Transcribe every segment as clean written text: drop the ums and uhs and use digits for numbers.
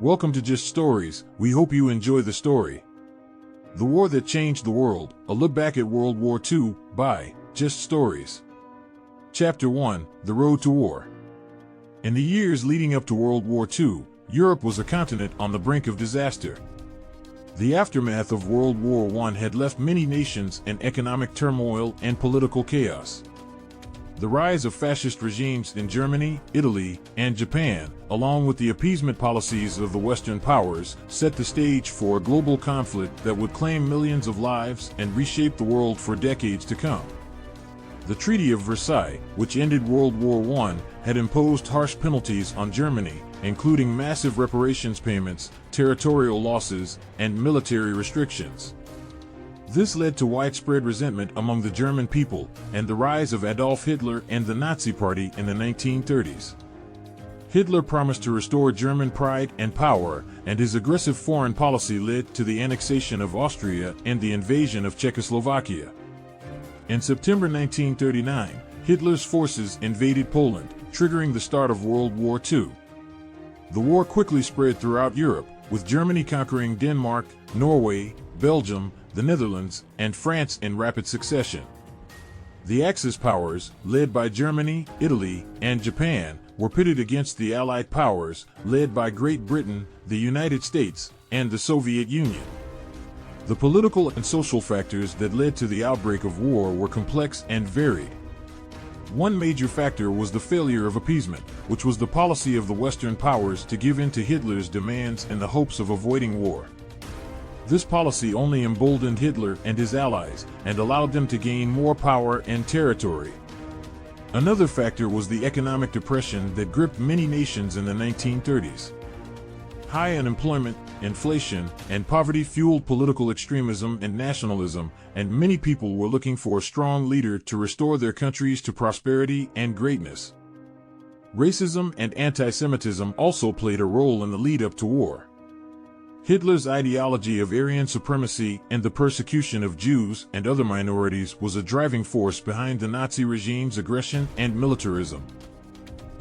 Welcome to Just Stories. We hope you enjoy the story. The War That Changed the World, a look back at World War II by Just Stories. Chapter 1, The Road to War. In the years leading up to World War II, Europe was a continent on the brink of disaster. The aftermath of World War I had left many nations in economic turmoil and political chaos. The rise of fascist regimes in Germany, Italy, and Japan, along with the appeasement policies of the Western powers, set the stage for a global conflict that would claim millions of lives and reshape the world for decades to come. The Treaty of Versailles, which ended World War I, had imposed harsh penalties on Germany, including massive reparations payments, territorial losses, and military restrictions. This led to widespread resentment among the German people and the rise of Adolf Hitler and the Nazi Party in the 1930s. Hitler promised to restore German pride and power, and his aggressive foreign policy led to the annexation of Austria and the invasion of Czechoslovakia. In September 1939, Hitler's forces invaded Poland, triggering the start of World War II. The war quickly spread throughout Europe, with Germany conquering Denmark, Norway, Belgium, the Netherlands, and France in rapid succession. The Axis powers, led by Germany, Italy, and Japan, were pitted against the Allied powers, led by Great Britain, the United States, and the Soviet Union. The political and social factors that led to the outbreak of war were complex and varied. One major factor was the failure of appeasement, which was the policy of the Western powers to give in to Hitler's demands in the hopes of avoiding war. This policy only emboldened Hitler and his allies, and allowed them to gain more power and territory. Another factor was the economic depression that gripped many nations in the 1930s. High unemployment, inflation, and poverty fueled political extremism and nationalism, and many people were looking for a strong leader to restore their countries to prosperity and greatness. Racism and anti-Semitism also played a role in the lead-up to war. Hitler's ideology of Aryan supremacy and the persecution of Jews and other minorities was a driving force behind the Nazi regime's aggression and militarism.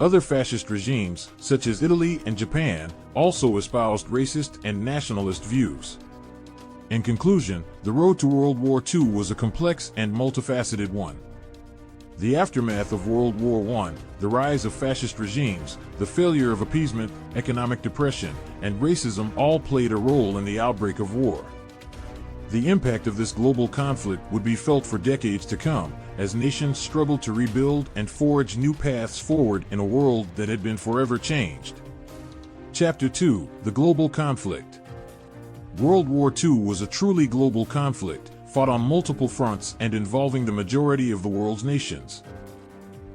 Other fascist regimes, such as Italy and Japan, also espoused racist and nationalist views. In conclusion, the road to World War II was a complex and multifaceted one. The aftermath of World War I, the rise of fascist regimes, the failure of appeasement, economic depression, and racism all played a role in the outbreak of war. The impact of this global conflict would be felt for decades to come, as nations struggled to rebuild and forge new paths forward in a world that had been forever changed. Chapter 2, The Global Conflict. World War II was a truly global conflict, fought on multiple fronts and involving the majority of the world's nations.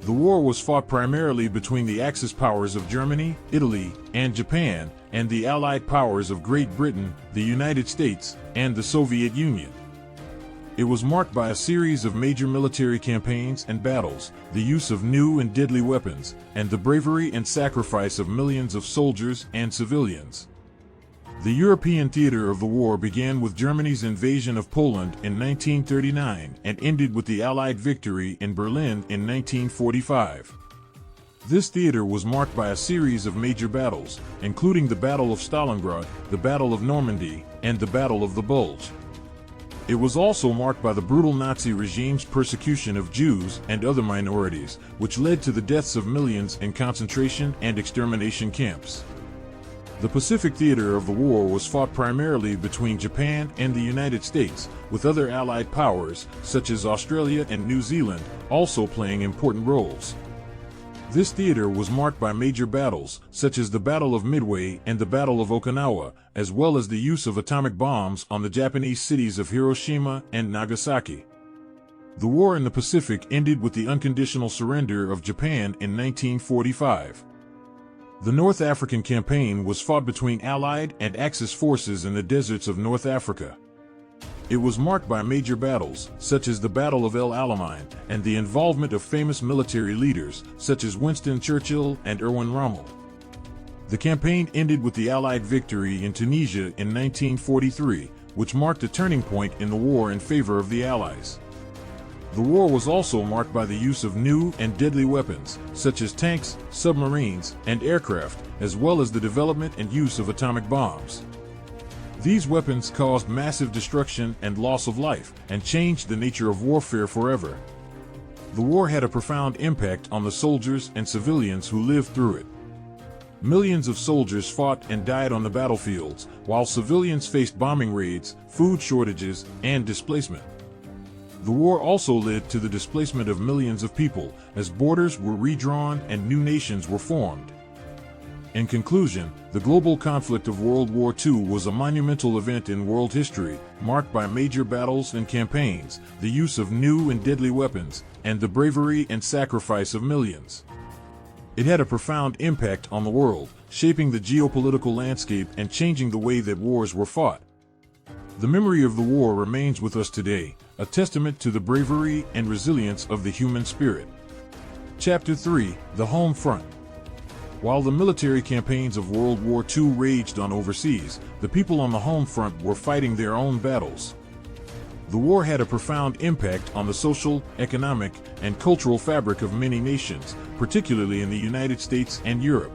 The war was fought primarily between the Axis powers of Germany, Italy, and Japan, and the Allied powers of Great Britain, the United States, and the Soviet Union. It was marked by a series of major military campaigns and battles, the use of new and deadly weapons, and the bravery and sacrifice of millions of soldiers and civilians. The European theater of the war began with Germany's invasion of Poland in 1939 and ended with the Allied victory in Berlin in 1945. This theater was marked by a series of major battles, including the Battle of Stalingrad, the Battle of Normandy, and the Battle of the Bulge. It was also marked by the brutal Nazi regime's persecution of Jews and other minorities, which led to the deaths of millions in concentration and extermination camps. The Pacific theater of the war was fought primarily between Japan and the United States, with other Allied powers, such as Australia and New Zealand, also playing important roles. This theater was marked by major battles, such as the Battle of Midway and the Battle of Okinawa, as well as the use of atomic bombs on the Japanese cities of Hiroshima and Nagasaki. The war in the Pacific ended with the unconditional surrender of Japan in 1945. The North African campaign was fought between Allied and Axis forces in the deserts of North Africa. It was marked by major battles, such as the Battle of El Alamein, and the involvement of famous military leaders, such as Winston Churchill and Erwin Rommel. The campaign ended with the Allied victory in Tunisia in 1943, which marked a turning point in the war in favor of the Allies. The war was also marked by the use of new and deadly weapons, such as tanks, submarines, and aircraft, as well as the development and use of atomic bombs. These weapons caused massive destruction and loss of life, and changed the nature of warfare forever. The war had a profound impact on the soldiers and civilians who lived through it. Millions of soldiers fought and died on the battlefields, while civilians faced bombing raids, food shortages, and displacement. The war also led to the displacement of millions of people, as borders were redrawn and new nations were formed. In conclusion, the global conflict of World War II was a monumental event in world history, marked by major battles and campaigns, the use of new and deadly weapons, and the bravery and sacrifice of millions. It had a profound impact on the world, shaping the geopolitical landscape and changing the way that wars were fought. The memory of the war remains with us today, a testament to the bravery and resilience of the human spirit. Chapter 3: The Home Front. While the military campaigns of World War II raged on overseas, the people on the home front were fighting their own battles. The war had a profound impact on the social, economic, and cultural fabric of many nations, particularly in the United States and Europe.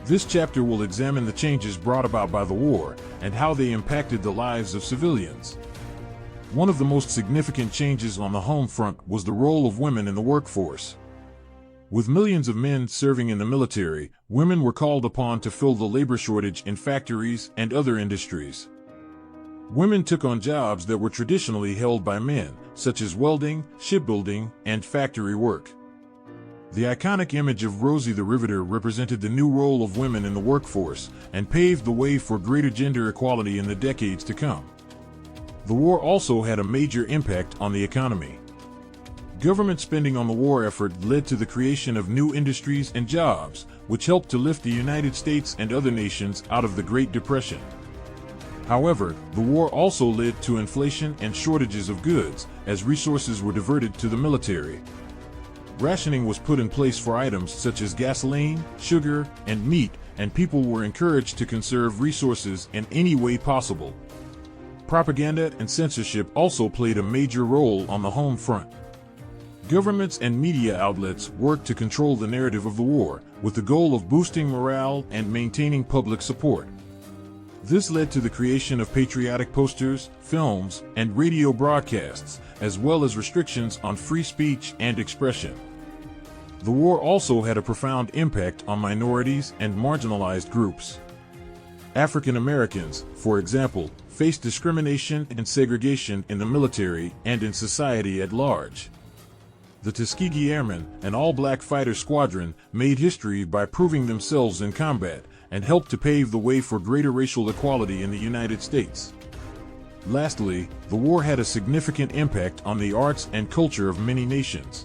This chapter will examine the changes brought about by the war and how they impacted the lives of civilians. One of the most significant changes on the home front was the role of women in the workforce. With millions of men serving in the military, women were called upon to fill the labor shortage in factories and other industries. Women took on jobs that were traditionally held by men, such as welding, shipbuilding, and factory work. The iconic image of Rosie the Riveter represented the new role of women in the workforce and paved the way for greater gender equality in the decades to come. The war also had a major impact on the economy. Government spending on the war effort led to the creation of new industries and jobs, which helped to lift the United States and other nations out of the Great Depression. However, the war also led to inflation and shortages of goods, as resources were diverted to the military. Rationing was put in place for items such as gasoline, sugar, and meat, and people were encouraged to conserve resources in any way possible. Propaganda and censorship also played a major role on the home front. Governments and media outlets worked to control the narrative of the war, with the goal of boosting morale and maintaining public support. This led to the creation of patriotic posters, films, and radio broadcasts, as well as restrictions on free speech and expression. The war also had a profound impact on minorities and marginalized groups. African Americans, for example, faced discrimination and segregation in the military and in society at large. The Tuskegee Airmen, an all-black fighter squadron, made history by proving themselves in combat and helped to pave the way for greater racial equality in the United States. Lastly, the war had a significant impact on the arts and culture of many nations.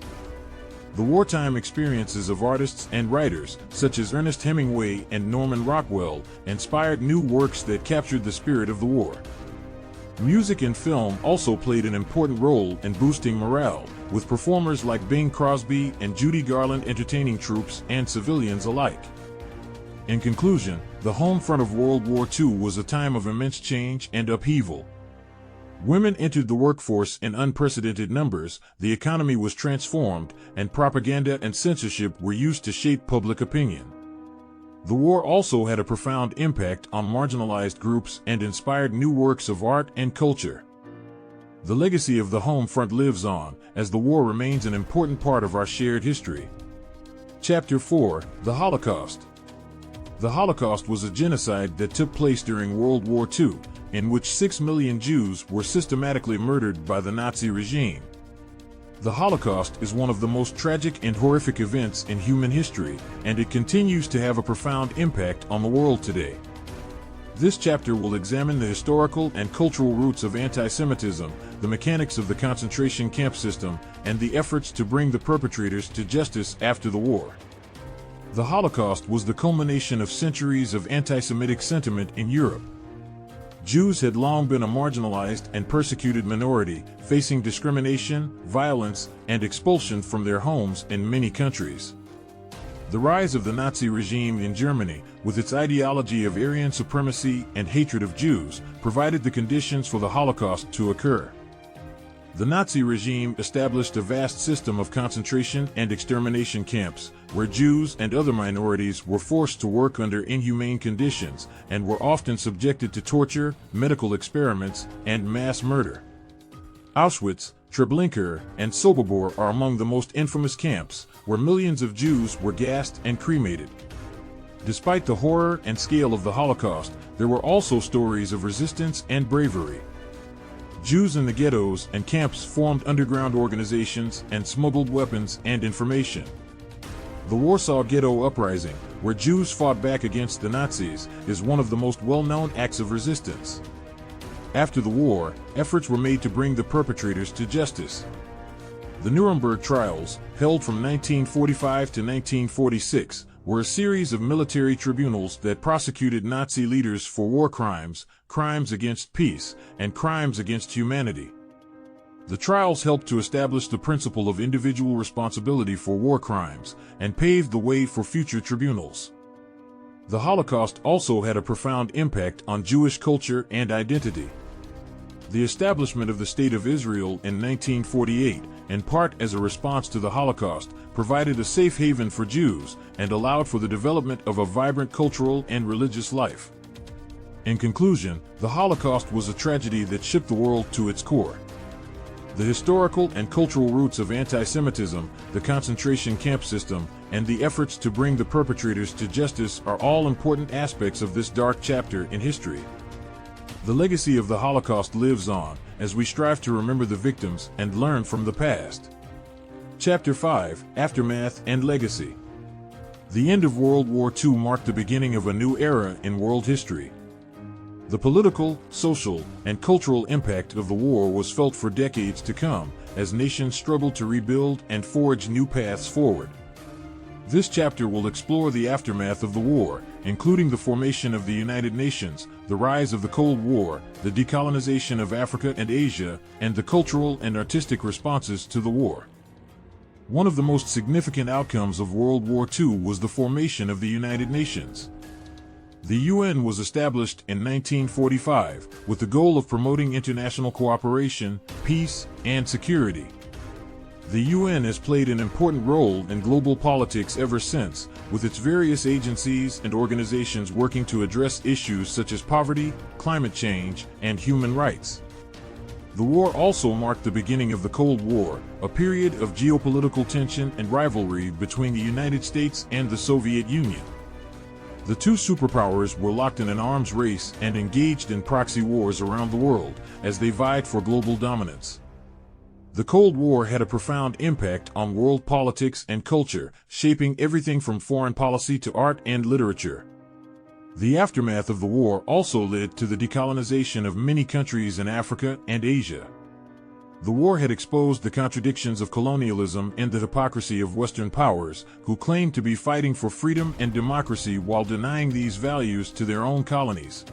The wartime experiences of artists and writers, such as Ernest Hemingway and Norman Rockwell, inspired new works that captured the spirit of the war. Music and film also played an important role in boosting morale, with performers like Bing Crosby and Judy Garland entertaining troops and civilians alike. In conclusion, the home front of World War II was a time of immense change and upheaval. Women entered the workforce in unprecedented numbers, the economy was transformed, and propaganda and censorship were used to shape public opinion. The war also had a profound impact on marginalized groups and inspired new works of art and culture. The legacy of the home front lives on, as the war remains an important part of our shared history. Chapter 4: The Holocaust. The Holocaust was a genocide that took place during World War II, in which 6 million Jews were systematically murdered by the Nazi regime. The Holocaust is one of the most tragic and horrific events in human history, and it continues to have a profound impact on the world today. This chapter will examine the historical and cultural roots of anti-Semitism, the mechanics of the concentration camp system, and the efforts to bring the perpetrators to justice after the war. The Holocaust was the culmination of centuries of anti-Semitic sentiment in Europe. Jews had long been a marginalized and persecuted minority, facing discrimination, violence, and expulsion from their homes in many countries. The rise of the Nazi regime in Germany, with its ideology of Aryan supremacy and hatred of Jews, provided the conditions for the Holocaust to occur. The Nazi regime established a vast system of concentration and extermination camps, where Jews and other minorities were forced to work under inhumane conditions and were often subjected to torture, medical experiments, and mass murder. Auschwitz, Treblinka, and Sobibor are among the most infamous camps, where millions of Jews were gassed and cremated. Despite the horror and scale of the Holocaust, there were also stories of resistance and bravery. Jews in the ghettos and camps formed underground organizations and smuggled weapons and information. The Warsaw Ghetto Uprising, where Jews fought back against the Nazis, is one of the most well-known acts of resistance. After the war, efforts were made to bring the perpetrators to justice. The Nuremberg trials, held from 1945 to 1946, were a series of military tribunals that prosecuted Nazi leaders for war crimes, crimes against peace, and crimes against humanity. The trials helped to establish the principle of individual responsibility for war crimes and paved the way for future tribunals. The Holocaust also had a profound impact on Jewish culture and identity. The establishment of the State of Israel in 1948, in part as a response to the Holocaust, provided a safe haven for Jews and allowed for the development of a vibrant cultural and religious life. In conclusion, the Holocaust was a tragedy that shook the world to its core. The historical and cultural roots of anti-Semitism, the concentration camp system, and the efforts to bring the perpetrators to justice are all important aspects of this dark chapter in history. The legacy of the Holocaust lives on, as we strive to remember the victims and learn from the past. Chapter 5: Aftermath and Legacy. The end of World War II marked the beginning of a new era in world history. The political, social, and cultural impact of the war was felt for decades to come, as nations struggled to rebuild and forge new paths forward. This chapter will explore the aftermath of the war, including the formation of the United Nations, the rise of the Cold War, the decolonization of Africa and Asia, and the cultural and artistic responses to the war. One of the most significant outcomes of World War II was the formation of the United Nations. The UN was established in 1945 with the goal of promoting international cooperation, peace, and security. The UN has played an important role in global politics ever since, with its various agencies and organizations working to address issues such as poverty, climate change, and human rights. The war also marked the beginning of the Cold War, a period of geopolitical tension and rivalry between the United States and the Soviet Union. The two superpowers were locked in an arms race and engaged in proxy wars around the world as they vied for global dominance. The Cold War had a profound impact on world politics and culture, shaping everything from foreign policy to art and literature. The aftermath of the war also led to the decolonization of many countries in Africa and Asia. The war had exposed the contradictions of colonialism and the hypocrisy of Western powers, who claimed to be fighting for freedom and democracy while denying these values to their own colonies.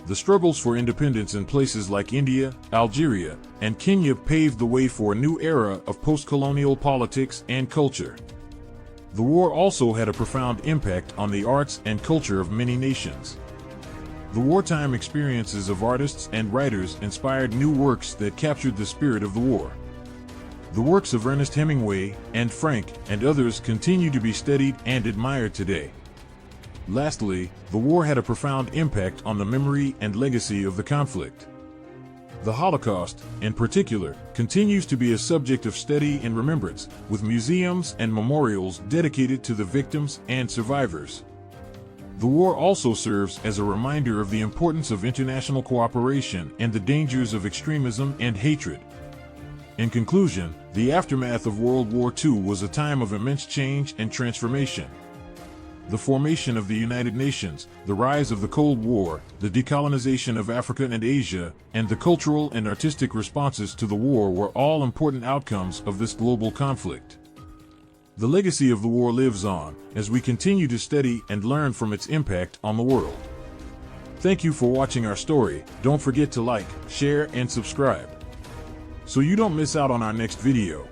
The struggles for independence in places like India, Algeria, and Kenya paved the way for a new era of post-colonial politics and culture. The war also had a profound impact on the arts and culture of many nations. The wartime experiences of artists and writers inspired new works that captured the spirit of the war. The works of Ernest Hemingway, Anne Frank, and others continue to be studied and admired today. Lastly, the war had a profound impact on the memory and legacy of the conflict. The Holocaust, in particular, continues to be a subject of study and remembrance, with museums and memorials dedicated to the victims and survivors. The war also serves as a reminder of the importance of international cooperation and the dangers of extremism and hatred. In conclusion, the aftermath of World War II was a time of immense change and transformation. The formation of the United Nations, the rise of the Cold War, the decolonization of Africa and Asia, and the cultural and artistic responses to the war were all important outcomes of this global conflict. The legacy of the war lives on, as we continue to study and learn from its impact on the world. Thank you for watching our story. Don't forget to like, share, and subscribe, so you don't miss out on our next video.